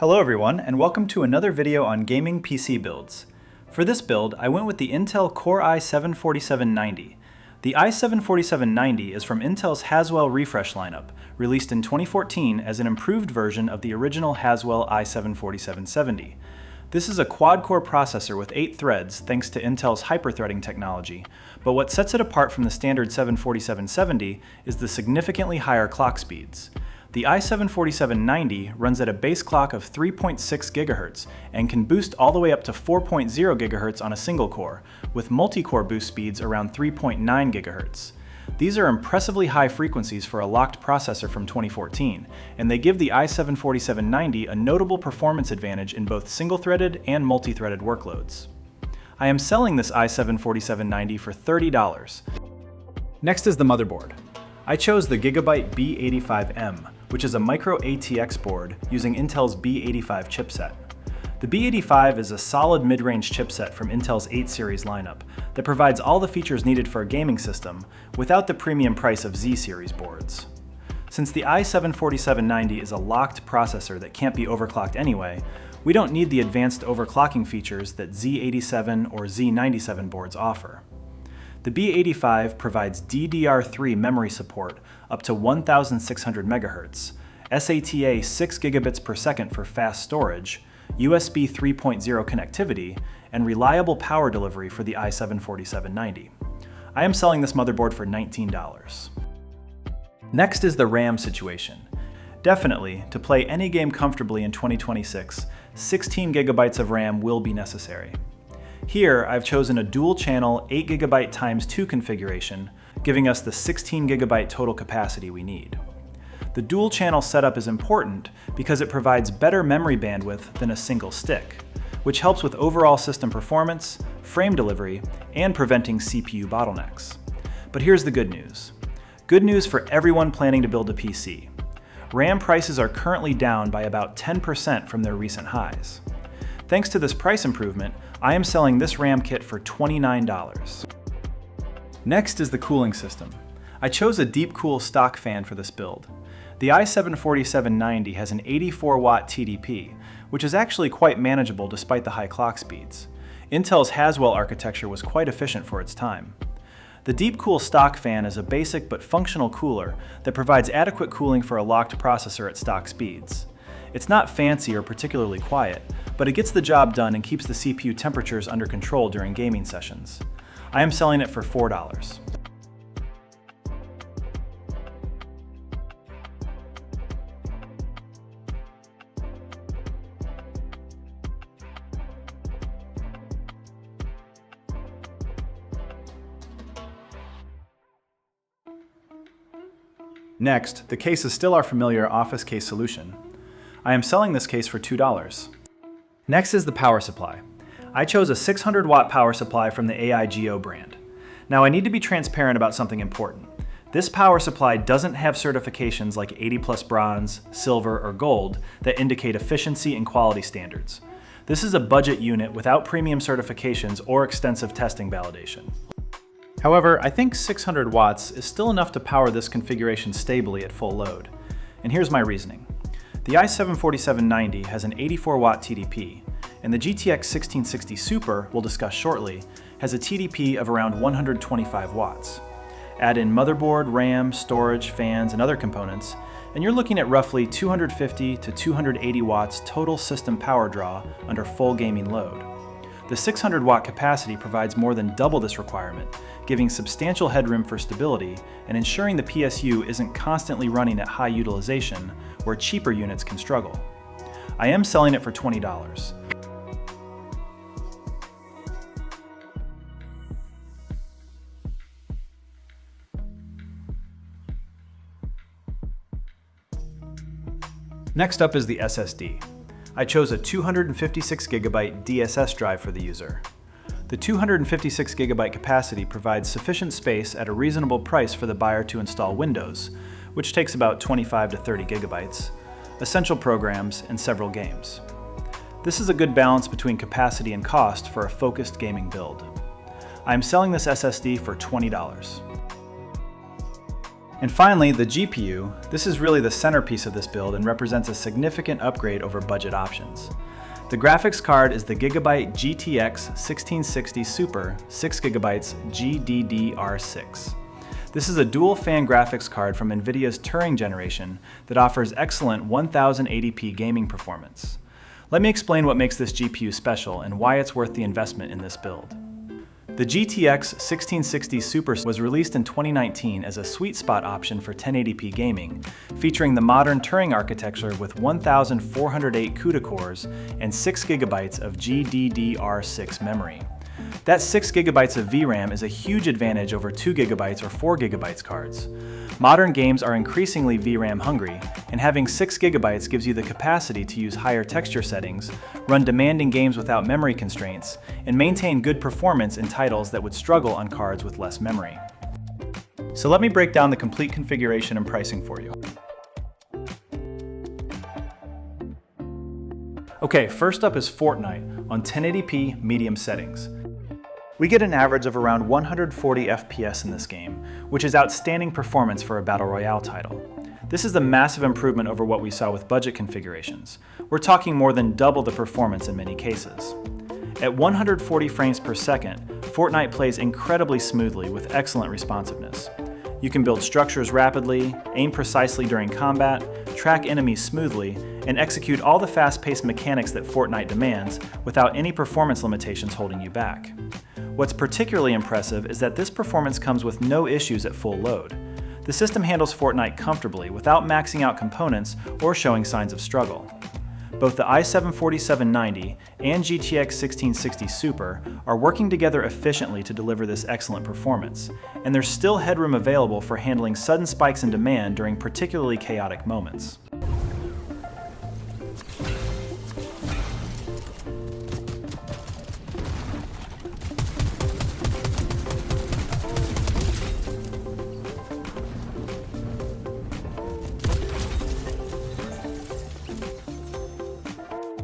Hello everyone, and welcome to another video on gaming PC builds. For this build, I went with the Intel Core i7-4790. The i7-4790 is from Intel's Haswell refresh lineup, released in 2014 as an improved version of the original Haswell i7-4770. This is a quad-core processor with 8 threads thanks to Intel's hyper-threading technology, but what sets it apart from the standard 7-4770 is the significantly higher clock speeds. The i7-4790 runs at a base clock of 3.6 GHz and can boost all the way up to 4.0 GHz on a single core, with multi-core boost speeds around 3.9 GHz. These are impressively high frequencies for a locked processor from 2014, and they give the i7-4790 a notable performance advantage in both single-threaded and multi-threaded workloads. I am selling this i7-4790 for $30. Next is the motherboard. I chose the Gigabyte B85M, which is a micro ATX board using Intel's B85 chipset. The B85 is a solid mid-range chipset from Intel's 8 series lineup that provides all the features needed for a gaming system without the premium price of Z series boards. Since the i7-4790 is a locked processor that can't be overclocked anyway, we don't need the advanced overclocking features that Z87 or Z97 boards offer. The B85 provides DDR3 memory support up to 1600 MHz, SATA 6 gigabits per second for fast storage, USB 3.0 connectivity, and reliable power delivery for the i7-4790. I am selling this motherboard for $19. Next is the RAM situation. Definitely, to play any game comfortably in 2026, 16 gigabytes of RAM will be necessary. Here, I've chosen a dual-channel 8GB x 2 configuration, giving us the 16GB total capacity we need. The dual-channel setup is important because it provides better memory bandwidth than a single stick, which helps with overall system performance, frame delivery, and preventing CPU bottlenecks. But here's the good news. Good news for everyone planning to build a PC. RAM prices are currently down by about 10% from their recent highs. Thanks to this price improvement, I am selling this RAM kit for $29. Next is the cooling system. I chose a Deepcool stock fan for this build. The i7-4790 has an 84-watt TDP, which is actually quite manageable despite the high clock speeds. Intel's Haswell architecture was quite efficient for its time. The Deepcool stock fan is a basic but functional cooler that provides adequate cooling for a locked processor at stock speeds. It's not fancy or particularly quiet, but it gets the job done and keeps the CPU temperatures under control during gaming sessions. I am selling it for $4. Next, the case is still our familiar office case solution. I am selling this case for $2. Next is the power supply. I chose a 600-watt power supply from the AIGO brand. Now I need to be transparent about something important. This power supply doesn't have certifications like 80+ bronze, silver, or gold that indicate efficiency and quality standards. This is a budget unit without premium certifications or extensive testing validation. However, I think 600 watts is still enough to power this configuration stably at full load. And here's my reasoning. The i7-4790 has an 84-watt TDP, and the GTX 1660 Super, we'll discuss shortly, has a TDP of around 125 watts. Add in motherboard, RAM, storage, fans, and other components, and you're looking at roughly 250 to 280 watts total system power draw under full gaming load. The 600-watt capacity provides more than double this requirement, giving substantial headroom for stability and ensuring the PSU isn't constantly running at high utilization where cheaper units can struggle. I am selling it for $20. Next up is the SSD. I chose a 256GB DSS drive for the user. The 256GB capacity provides sufficient space at a reasonable price for the buyer to install Windows, which takes about 25 to 30 gigabytes, essential programs, and several games. This is a good balance between capacity and cost for a focused gaming build. I am selling this SSD for $20. And finally, the GPU. This is really the centerpiece of this build and represents a significant upgrade over budget options. The graphics card is the Gigabyte GTX 1660 Super 6GB GDDR6. This is a dual fan graphics card from NVIDIA's Turing generation that offers excellent 1080p gaming performance. Let me explain what makes this GPU special and why it's worth the investment in this build. The GTX 1660 Super was released in 2019 as a sweet spot option for 1080p gaming, featuring the modern Turing architecture with 1,408 CUDA cores and 6GB of GDDR6 memory. That 6GB of VRAM is a huge advantage over 2GB or 4GB cards. Modern games are increasingly VRAM hungry, and having 6GB gives you the capacity to use higher texture settings, run demanding games without memory constraints, and maintain good performance in titles that would struggle on cards with less memory. So let me break down the complete configuration and pricing for you. Okay, first up is Fornite on 1080p medium settings. We get an average of around 140 FPS in this game, which is outstanding performance for a Battle Royale title. This is a massive improvement over what we saw with budget configurations. We're talking more than double the performance in many cases. At 140 frames per second, Fornite plays incredibly smoothly with excellent responsiveness. You can build structures rapidly, aim precisely during combat, track enemies smoothly, and execute all the fast-paced mechanics that Fornite demands without any performance limitations holding you back. What's particularly impressive is that this performance comes with no issues at full load. The system handles Fornite comfortably without maxing out components or showing signs of struggle. Both the i7-4790 and GTX 1660 Super are working together efficiently to deliver this excellent performance, and there's still headroom available for handling sudden spikes in demand during particularly chaotic moments.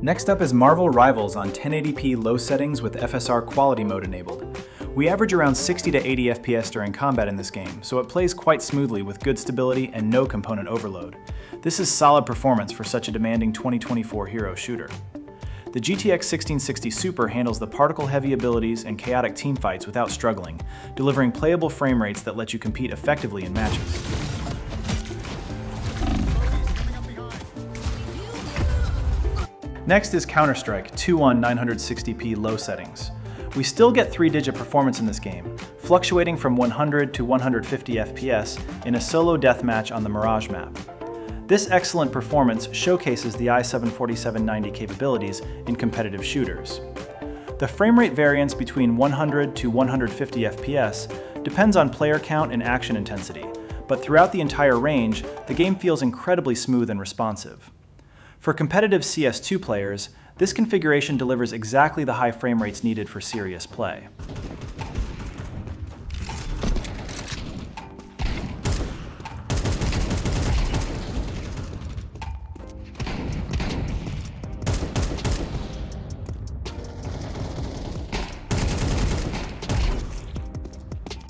Next up is Marvel Rivals on 1080p low settings with FSR quality mode enabled. We average around 60 to 80 FPS during combat in this game, so it plays quite smoothly with good stability and no component overload. This is solid performance for such a demanding 2024 hero shooter. The GTX 1660 Super handles the particle-heavy abilities and chaotic teamfights without struggling, delivering playable frame rates that let you compete effectively in matches. Next is Counter-Strike 2 on 960p low settings. We still get 3-digit performance in this game, fluctuating from 100 to 150 FPS in a solo deathmatch on the Mirage map. This excellent performance showcases the i7-4790 capabilities in competitive shooters. The frame rate variance between 100 to 150 FPS depends on player count and action intensity, but throughout the entire range, the game feels incredibly smooth and responsive. For competitive CS2 players, this configuration delivers exactly the high frame rates needed for serious play.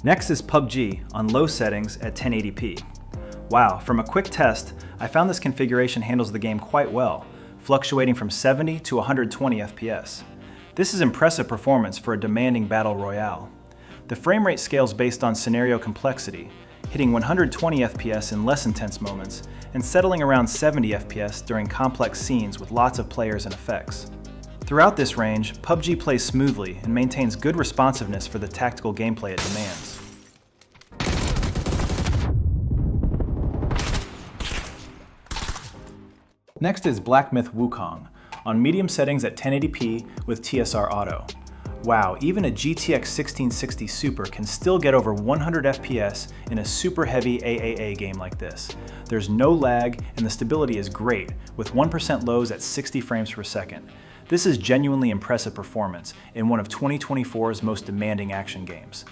Next is PUBG on low settings at 1080p. Wow, from a quick test, I found this configuration handles the game quite well, fluctuating from 70 to 120 FPS. This is impressive performance for a demanding battle royale. The frame rate scales based on scenario complexity, hitting 120 FPS in less intense moments, and settling around 70 FPS during complex scenes with lots of players and effects. Throughout this range, PUBG plays smoothly and maintains good responsiveness for the tactical gameplay it demands. Next is Black Myth Wukong, on medium settings at 1080p with TSR Auto. Wow, even a GTX 1660 Super can still get over 100 FPS in a super heavy AAA game like this. There's no lag and the stability is great, with 1% lows at 60 frames per second. This is genuinely impressive performance in one of 2024's most demanding action games.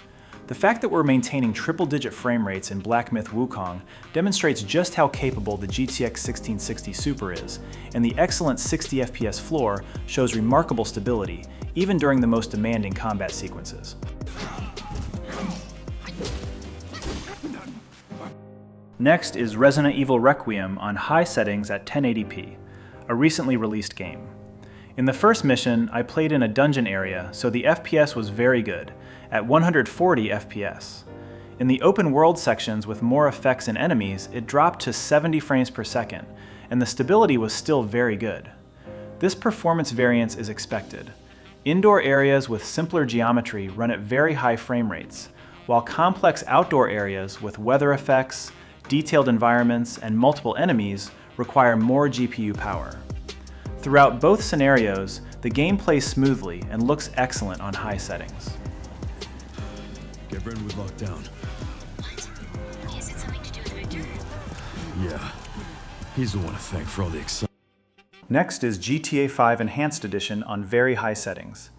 The fact that we're maintaining triple-digit frame rates in Black Myth Wukong demonstrates just how capable the GTX 1660 Super is, and the excellent 60 FPS floor shows remarkable stability, even during the most demanding combat sequences. Next is Resident Evil Requiem on high settings at 1080p, a recently released game. In the first mission, I played in a dungeon area, so the FPS was very good, at 140 FPS. In the open world sections with more effects and enemies, it dropped to 70 frames per second, and the stability was still very good. This performance variance is expected. Indoor areas with simpler geometry run at very high frame rates, while complex outdoor areas with weather effects, detailed environments, and multiple enemies require more GPU power. Throughout both scenarios, the game plays smoothly and looks excellent on high settings. Get Brentwood locked down. What? Is it something to do with Victor? Yeah. He's the one to thank for all the excitement. Next is GTA 5 Enhanced Edition on very high settings.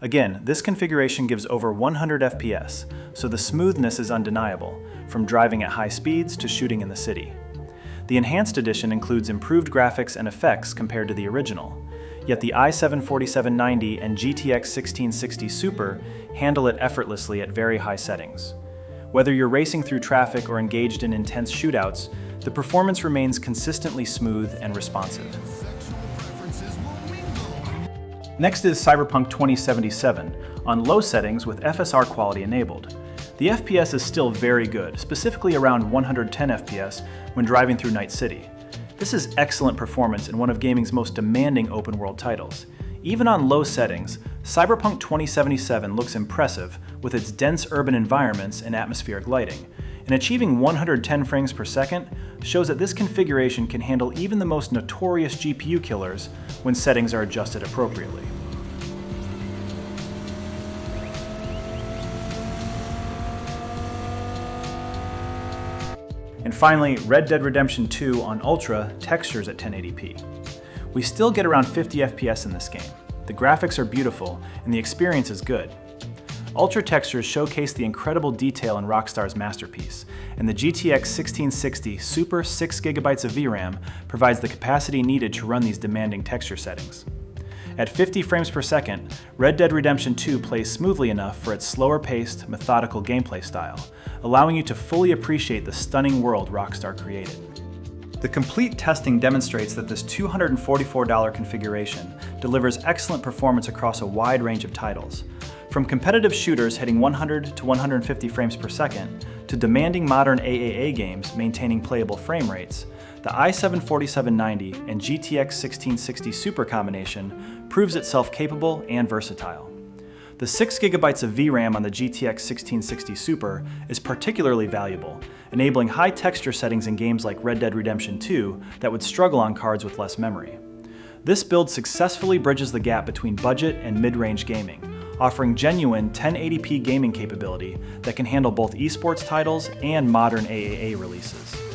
Again, this configuration gives over 100 FPS, so the smoothness is undeniable, from driving at high speeds to shooting in the city. The Enhanced Edition includes improved graphics and effects compared to the original, yet the i7-4790 and GTX 1660 Super handle it effortlessly at very high settings. Whether you're racing through traffic or engaged in intense shootouts, the performance remains consistently smooth and responsive. Next is Cyberpunk 2077, on low settings with FSR quality enabled. The FPS is still very good, specifically around 110 FPS when driving through Night City. This is excellent performance in one of gaming's most demanding open-world titles. Even on low settings, Cyberpunk 2077 looks impressive with its dense urban environments and atmospheric lighting, and achieving 110 frames per second shows that this configuration can handle even the most notorious GPU killers when settings are adjusted appropriately. And finally, Red Dead Redemption 2 on Ultra textures at 1080p. We still get around 50 FPS in this game. The graphics are beautiful, and the experience is good. Ultra textures showcase the incredible detail in Rockstar's masterpiece, and the GTX 1660 Super 6GB of VRAM provides the capacity needed to run these demanding texture settings. At 50 frames per second, Red Dead Redemption 2 plays smoothly enough for its slower-paced, methodical gameplay style, allowing you to fully appreciate the stunning world Rockstar created. The complete testing demonstrates that this $244 configuration delivers excellent performance across a wide range of titles. From competitive shooters hitting 100 to 150 frames per second, to demanding modern AAA games maintaining playable frame rates, the i7-4790 and GTX 1660 Super combination proves itself capable and versatile. The 6GB of VRAM on the GTX 1660 Super is particularly valuable, enabling high texture settings in games like Red Dead Redemption 2 that would struggle on cards with less memory. This build successfully bridges the gap between budget and mid-range gaming, offering genuine 1080p gaming capability that can handle both esports titles and modern AAA releases.